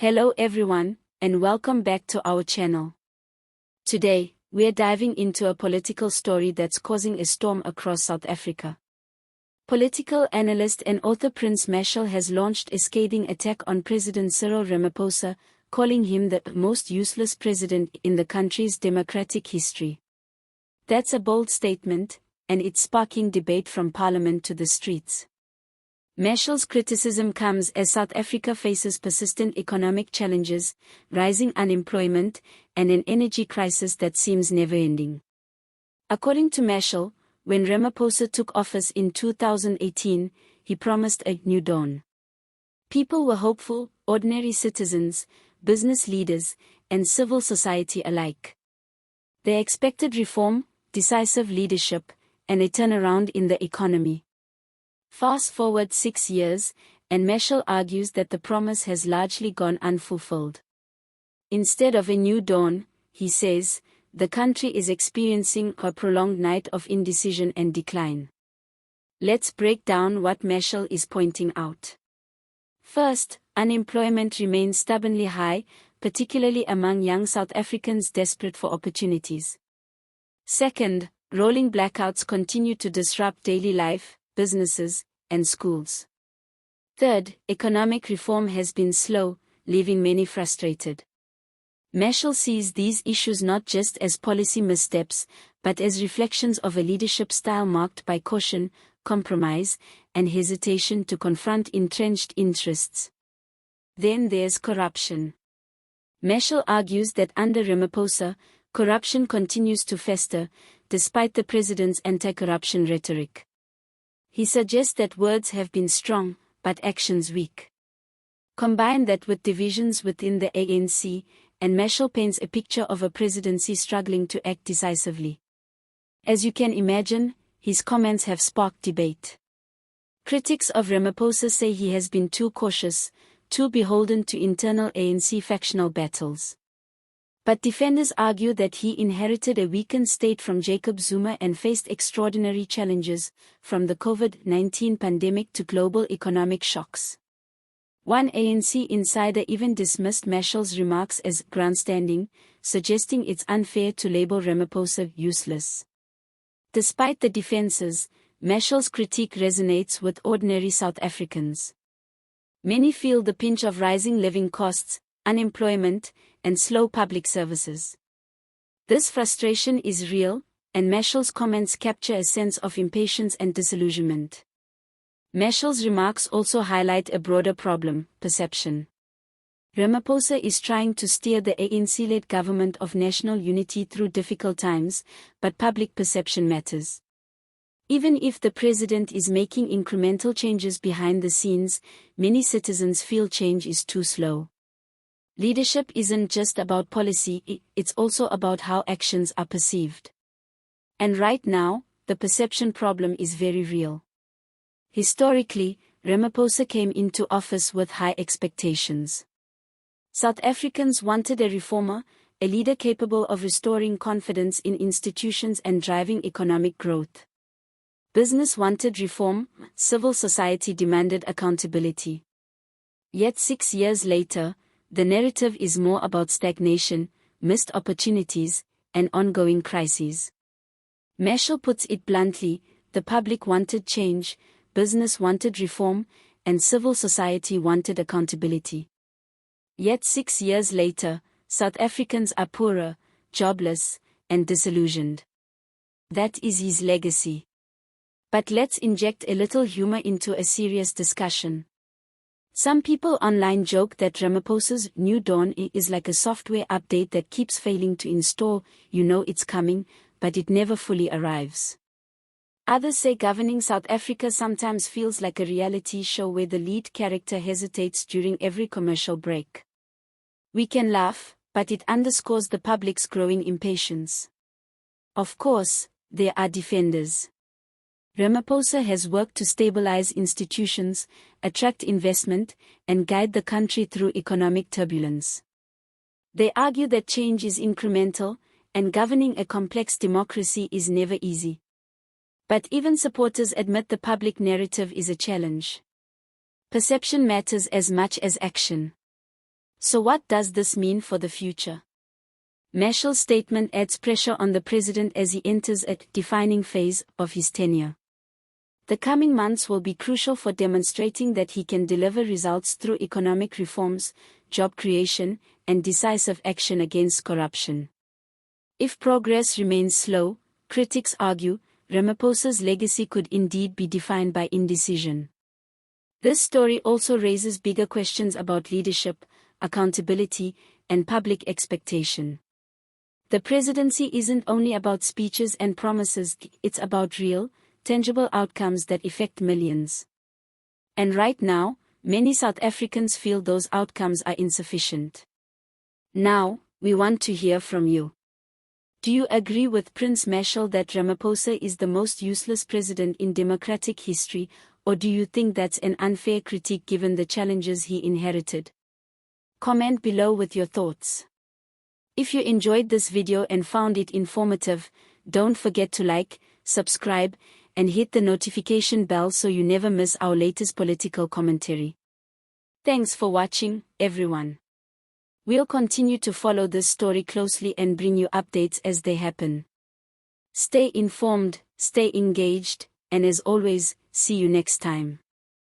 Hello everyone, and welcome back to our channel. Today, we are diving into a political story that's causing a storm across South Africa. Political analyst and author Prince Mashele has launched a scathing attack on President Cyril Ramaphosa, calling him the most useless president in the country's democratic history. That's a bold statement, and it's sparking debate from parliament to the streets. Mashele's criticism comes as South Africa faces persistent economic challenges, rising unemployment, and an energy crisis that seems never-ending. According to Mashele, when Ramaphosa took office in 2018, he promised a new dawn. People were hopeful, ordinary citizens, business leaders, and civil society alike. They expected reform, decisive leadership, and a turnaround in the economy. Fast forward 6 years, and Mashele argues that the promise has largely gone unfulfilled. Instead of a new dawn, he says, the country is experiencing a prolonged night of indecision and decline. Let's break down what Mashele is pointing out. First, unemployment remains stubbornly high, particularly among young South Africans desperate for opportunities. Second, rolling blackouts continue to disrupt daily life, businesses, and schools. Third, economic reform has been slow, leaving many frustrated. Mashele sees these issues not just as policy missteps, but as reflections of a leadership style marked by caution, compromise, and hesitation to confront entrenched interests. Then there's corruption. Mashele argues that under Ramaphosa, corruption continues to fester, despite the president's anti-corruption rhetoric. He suggests that words have been strong, but actions weak. Combine that with divisions within the ANC, and Mashele paints a picture of a presidency struggling to act decisively. As you can imagine, his comments have sparked debate. Critics of Ramaphosa say he has been too cautious, too beholden to internal ANC factional battles. But defenders argue that he inherited a weakened state from Jacob Zuma and faced extraordinary challenges, from the COVID-19 pandemic to global economic shocks. One ANC insider even dismissed Mashele's remarks as grandstanding, suggesting it's unfair to label Ramaphosa useless. Despite the defenses, Mashele's critique resonates with ordinary South Africans. Many feel the pinch of rising living costs, unemployment, and slow public services. This frustration is real, and Mashele's comments capture a sense of impatience and disillusionment. Mashele's remarks also highlight a broader problem: perception. Ramaphosa is trying to steer the ANC-led government of national unity through difficult times, but public perception matters. Even if the president is making incremental changes behind the scenes, many citizens feel change is too slow. Leadership isn't just about policy, it's also about how actions are perceived. And right now, the perception problem is very real. Historically, Ramaphosa came into office with high expectations. South Africans wanted a reformer, a leader capable of restoring confidence in institutions and driving economic growth. Business wanted reform, civil society demanded accountability. Yet 6 years later, the narrative is more about stagnation, missed opportunities, and ongoing crises. Mashele puts it bluntly: the public wanted change, business wanted reform, and civil society wanted accountability. Yet 6 years later, South Africans are poorer, jobless, and disillusioned. That is his legacy. But let's inject a little humor into a serious discussion. Some people online joke that Ramaphosa's new dawn is like a software update that keeps failing to install. You know it's coming, but it never fully arrives. Others say governing South Africa sometimes feels like a reality show where the lead character hesitates during every commercial break. We can laugh, but it underscores the public's growing impatience. Of course, there are defenders. Ramaphosa has worked to stabilize institutions, attract investment, and guide the country through economic turbulence. They argue that change is incremental, and governing a complex democracy is never easy. But even supporters admit the public narrative is a challenge. Perception matters as much as action. So what does this mean for the future? Mashele's statement adds pressure on the president as he enters a defining phase of his tenure. The coming months will be crucial for demonstrating that he can deliver results through economic reforms, job creation, and decisive action against corruption. If progress remains slow, critics argue, Ramaphosa's legacy could indeed be defined by indecision. This story also raises bigger questions about leadership, accountability, and public expectation. The presidency isn't only about speeches and promises, it's about real, tangible outcomes that affect millions. And right now, many South Africans feel those outcomes are insufficient. Now, we want to hear from you. Do you agree with Prince Mashele that Ramaphosa is the most useless president in democratic history, or do you think that's an unfair critique given the challenges he inherited? Comment below with your thoughts. If you enjoyed this video and found it informative, don't forget to like, subscribe, and hit the notification bell so you never miss our latest political commentary. Thanks for watching, everyone. We'll continue to follow this story closely and bring you updates as they happen. Stay informed, stay engaged, and as always, see you next time.